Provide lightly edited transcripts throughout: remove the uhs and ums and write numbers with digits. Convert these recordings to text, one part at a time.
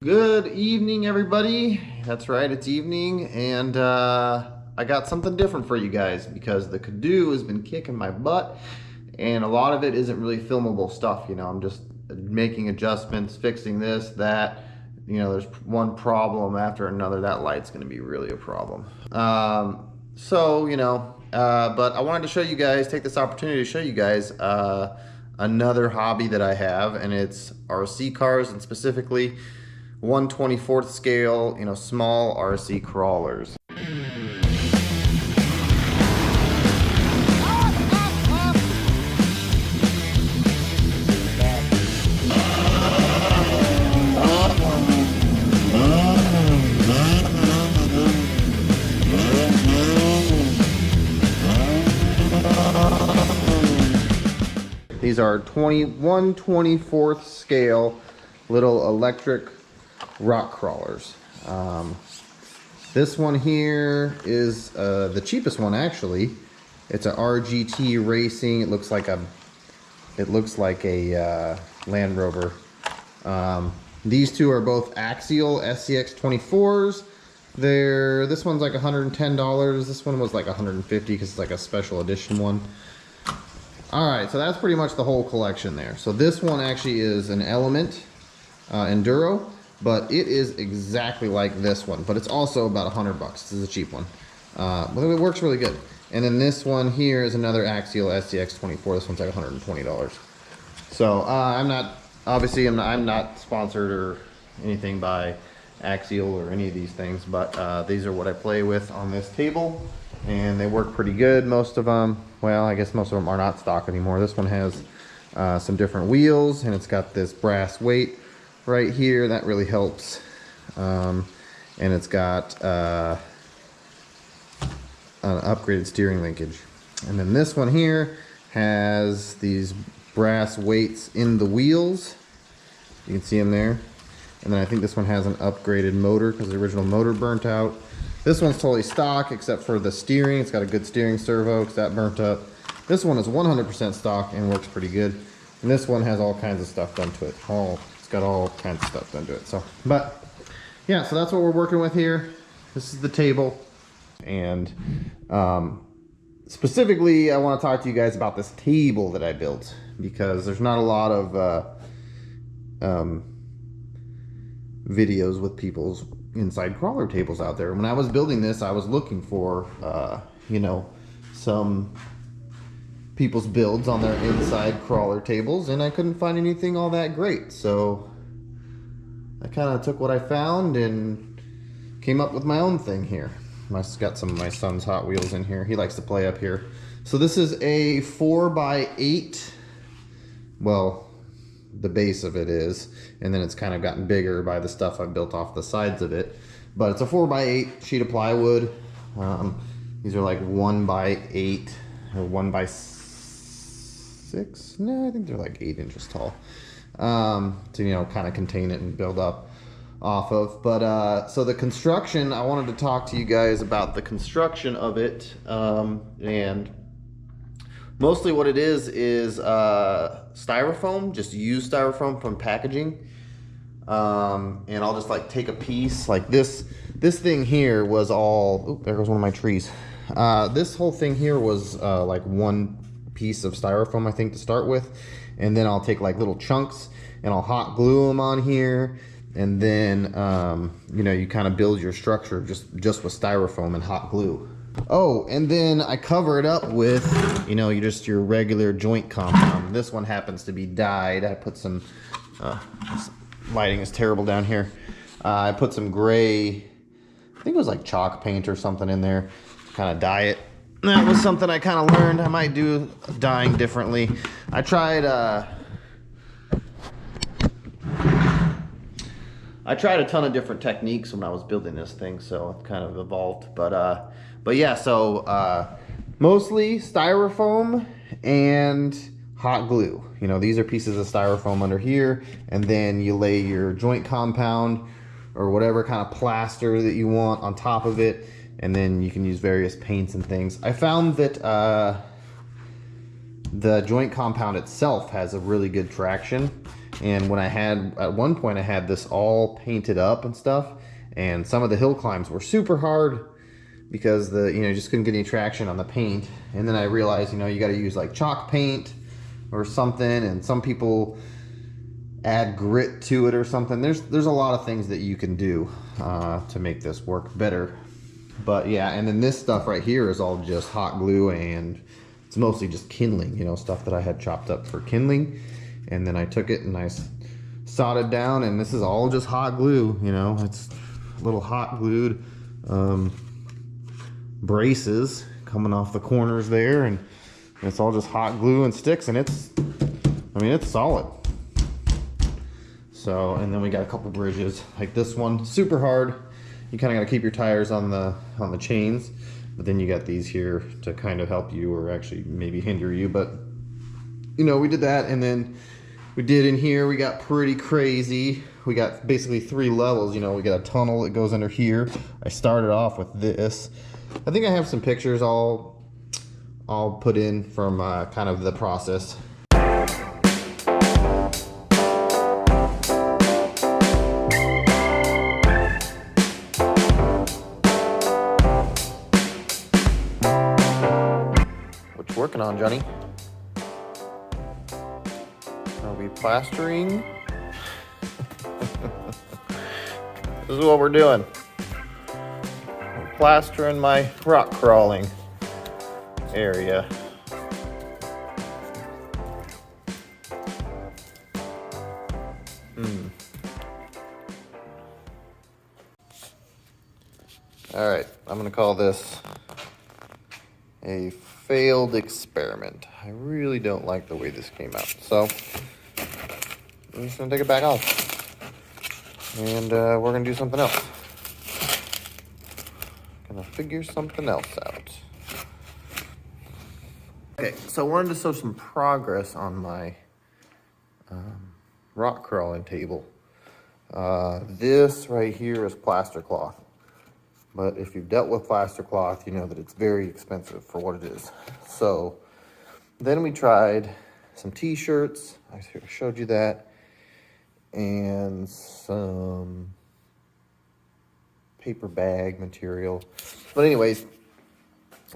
Good evening, everybody. That's right, it's evening, and I got something different for you guys because the Kadoo has been kicking my butt, and a lot of it isn't really filmable stuff. I'm just making adjustments, fixing this, that. There's one problem after another. That light's going to be really a problem. But I wanted to show you guys, take this opportunity to show you guys another hobby that I have, and it's RC cars, and specifically 1/24th scale, small RC crawlers. These are 1/24th scale little electric rock crawlers. This one here is the cheapest one, actually. It's a RGT Racing. It looks like a Land Rover. These two are both axial SCX 24s. This one's like $110. This one was like $150 because it's like a special edition one. Alright, so that's pretty much the whole collection there. So this one actually is an Element Enduro, but it is exactly like this one, but it's also about $100. This is a cheap one, but it works really good. And then this one here is another axial SCX 24. This one's like $120. So I'm not sponsored or anything by Axial or any of these things, but these are what I play with on this table, and they work pretty good. Most of them, well, I guess most of them are not stock anymore. This one has some different wheels, and it's got this brass weight right here that really helps, and it's got an upgraded steering linkage. And then this one here has these brass weights in the wheels. You can see them there. And then I think this one has an upgraded motor because the original motor burnt out. This one's totally stock except for the steering. It's got a good steering servo because that burnt up. This one is 100% stock and works pretty good. And this one has all kinds of stuff done to it. It's got all kinds of stuff done to it. So, but yeah, so that's what we're working with here. This is the table. And specifically, I want to talk to you guys about this table that I built, because there's not a lot of videos with people's inside crawler tables out there. When I was building this, I was looking for some people's builds on their inside crawler tables, and I couldn't find anything all that great. So I kind of took what I found and came up with my own thing here. I've got some of my son's Hot Wheels in here. He likes to play up here. So this is a 4x8. Well, the base of it is, and then it's kind of gotten bigger by the stuff I've built off the sides of it. But it's a 4x8 sheet of plywood. These are like 1x8 or 1x6. No, I think they're like 8 inches tall. To kind of contain it and build up off of. But so the construction, I wanted to talk to you guys about the construction of it, and mostly what it is styrofoam, just used styrofoam from packaging. And I'll just like take a piece like this thing here was all, oop, there goes one of my trees. This whole thing here was like one piece of styrofoam, I think, to start with, and then I'll take like little chunks and I'll hot glue them on here. And then, you kind of build your structure just with styrofoam and hot glue. Oh, and then I cover it up with, your regular joint compound. This one happens to be dyed. I put some, lighting is terrible down here. I put some gray, I think it was like chalk paint or something in there, to kind of dye it. That was something I kind of learned. I might do dyeing differently. I tried a ton of different techniques when I was building this thing, so it kind of evolved. But yeah, so mostly styrofoam and hot glue. These are pieces of styrofoam under here, and then you lay your joint compound or whatever kind of plaster that you want on top of it, and then you can use various paints and things. I found that the joint compound itself has a really good traction, And when at one point I had this all painted up and stuff, and some of the hill climbs were super hard because you just couldn't get any traction on the paint. And then I realized, you got to use like chalk paint or something, and some people add grit to it or something. There's a lot of things that you can do to make this work better. But yeah, and then this stuff right here is all just hot glue, and it's mostly just kindling, stuff that I had chopped up for kindling. And then I took it and I sawed it down, and this is all just hot glue, it's little hot glued braces coming off the corners there, and it's all just hot glue and sticks, and it's solid. So, and then we got a couple bridges like this one, super hard. You kind of got to keep your tires on the chains, but then you got these here to kind of help you, or actually maybe hinder you. But we did that, and then we did in here, we got pretty crazy. We got basically 3 levels. We got a tunnel that goes under here. I started off with this. I think I have some pictures I'll put in from kind of the process. What you working on, Johnny? Are we plastering? This is what we're doing. We're plastering my rock crawling area. All right, I'm gonna call this a failed experiment. I really don't like the way this came out, so I'm just gonna take it back off, and we're gonna do something else. Gonna figure something else out. Okay, so I wanted to show some progress on my rock crawling table. This right here is plaster cloth. But if you've dealt with plaster cloth, you know that it's very expensive for what it is. So then we tried some t-shirts. I showed you that. And some paper bag material. But anyways,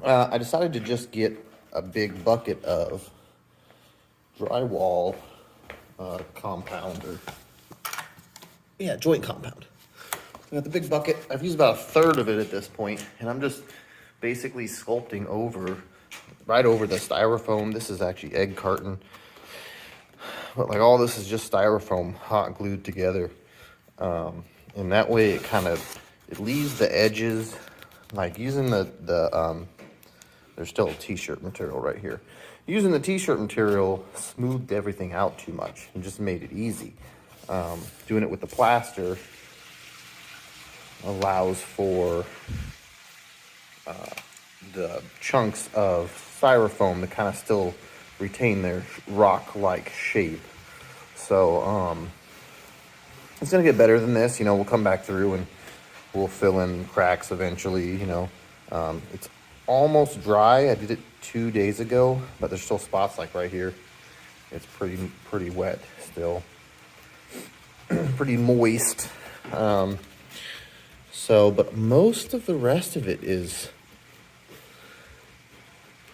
I decided to just get a big bucket of drywall compound, or joint compound. I got the big bucket. I've used about 1/3 of it at this point, and I'm just basically sculpting right over the styrofoam. This is actually egg carton, but like all this is just styrofoam hot glued together, and that way it leaves the edges, like using the there's still a t-shirt material right here. Using the t-shirt material smoothed everything out too much and just made it easy. Doing it with the plaster allows for the chunks of styrofoam to kind of still retain their rock-like shape. So it's gonna get better than this. We'll come back through and we'll fill in cracks eventually. It's almost dry. I did it 2 days ago, but there's still spots like right here. It's pretty wet still, pretty moist. But most of the rest of it is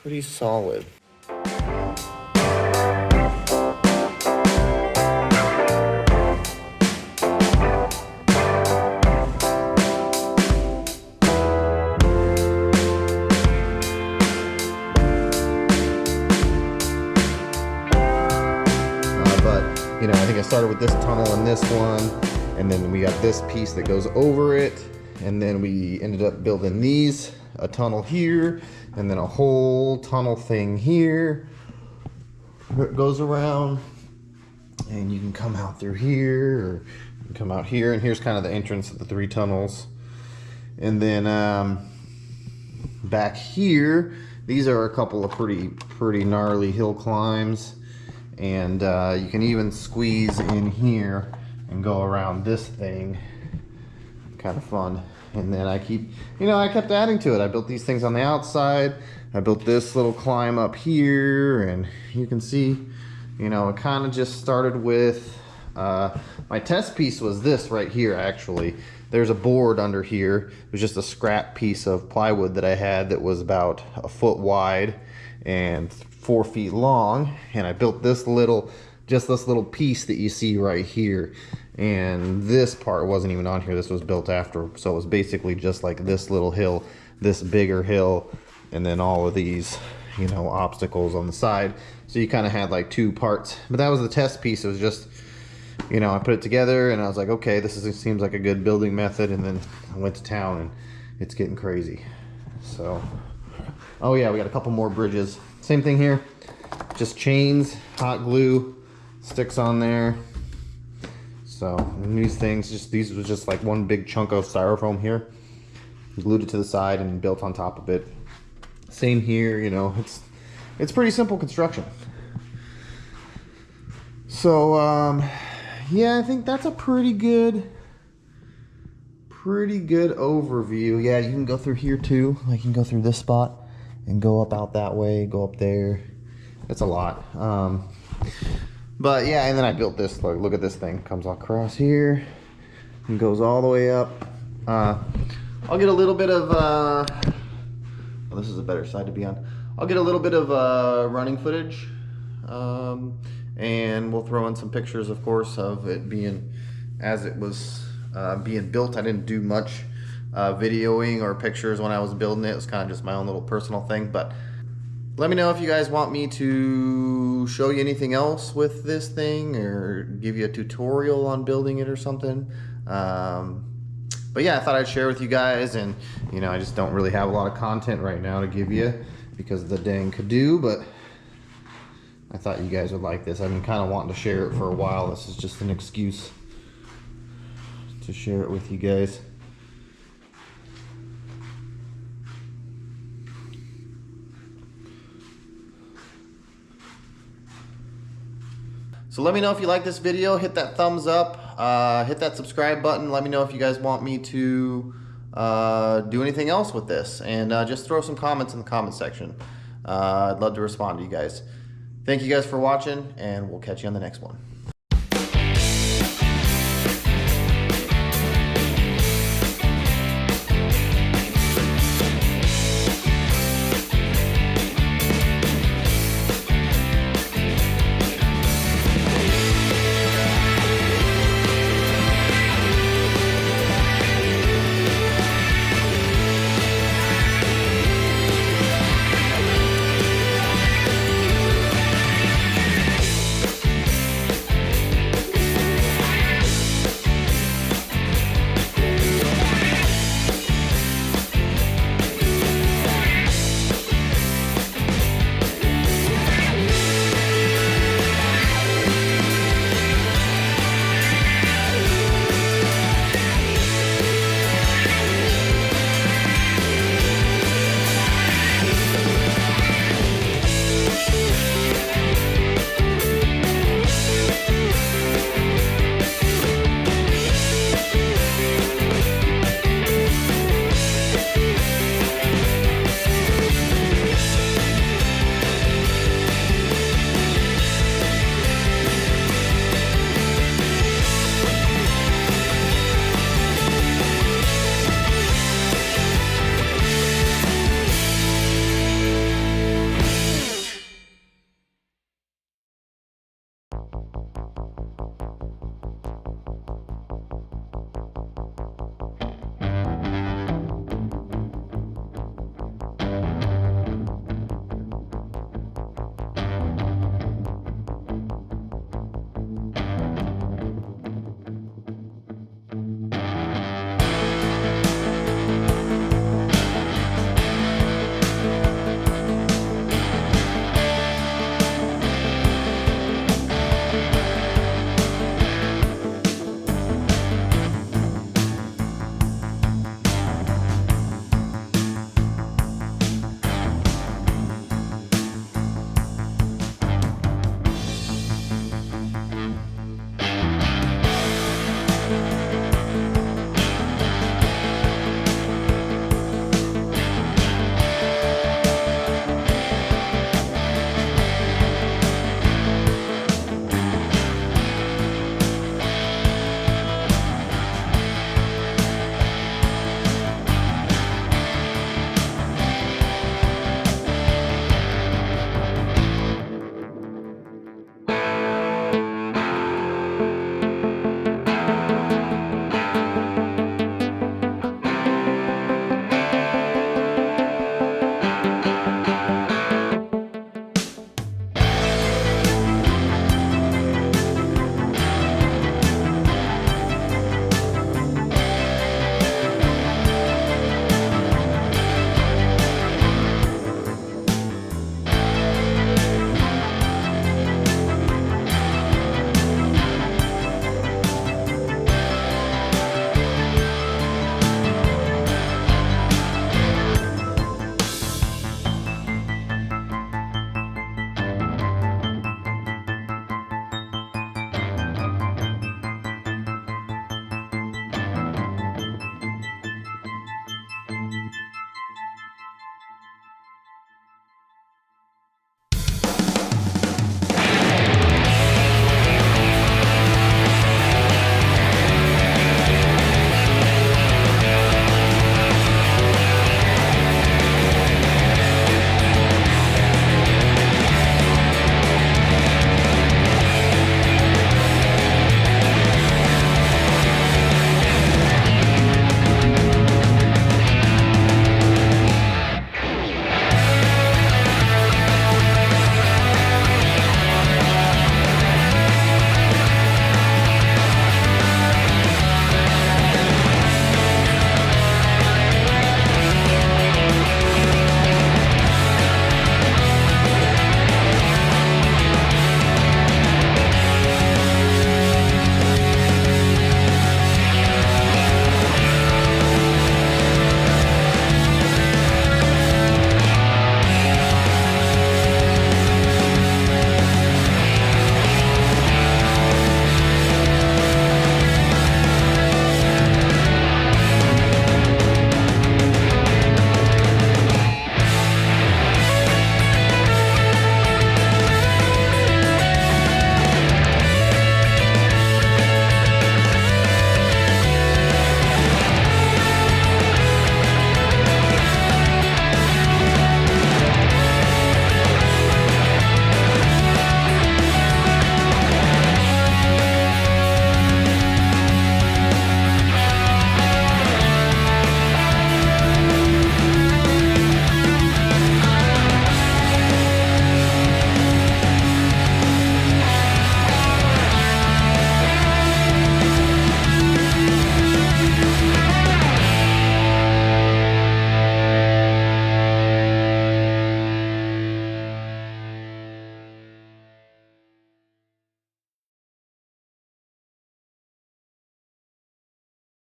pretty solid. I think I started with this tunnel and this one, and then we got this piece that goes over it, and then we ended up building a tunnel here, and then a whole tunnel thing here that goes around, and you can come out through here, or you can come out here, and here's kind of the entrance of the 3 tunnels. And then back here, these are a couple of pretty gnarly hill climbs. And you can even squeeze in here and go around this thing. Kind of fun. And then I kept adding to it. I built these things on the outside. I built this little climb up here, and you can see, it kind of just started with My test piece was this right here, actually. There's a board under here. It was just a scrap piece of plywood that I had that was about a foot wide and 4 feet long. And I built this little, just this little piece that you see right here. And this part wasn't even on here. This was built after. So it was basically just like this little hill, this bigger hill, and then all of these, you know, obstacles on the side. So you kind of had like 2 parts. But that was the test piece. It was just, you know, I put it together and I was like, okay, seems like a good building method. And then I went to town and it's getting crazy. So, oh yeah, we got a couple more bridges. Same thing here, just chains, hot glue, sticks on there. So these things, these was just like one big chunk of styrofoam here. Glued it to the side and built on top of it. Same here, you know, it's pretty simple construction. So, yeah, I think that's a pretty good overview. Yeah, you can go through here too. Like you can go through this spot and go up out that way, go up there. It's a lot. But yeah, and then I built this. Look at this thing. Comes across here and goes all the way up. I'll get a little bit of, well, this is a better side to be on. I'll get a little bit of running footage. And we'll throw in some pictures, of course, of it being as it was being built. I didn't do much videoing or pictures when I was building it. It was kind of just my own little personal thing. But let me know if you guys want me to show you anything else with this thing or give you a tutorial on building it or something. But yeah, I thought I'd share with you guys. And, you know, I just don't really have a lot of content right now to give you because of the dang Kadoo, but I thought you guys would like this. I've been kind of wanting to share it for a while. This is just an excuse to share it with you guys. So let me know if you like this video. Hit that thumbs up. Hit that subscribe button. Let me know if you guys want me to do anything else with this. And just throw some comments in the comment section. I'd love to respond to you guys. Thank you guys for watching, and we'll catch you on the next one.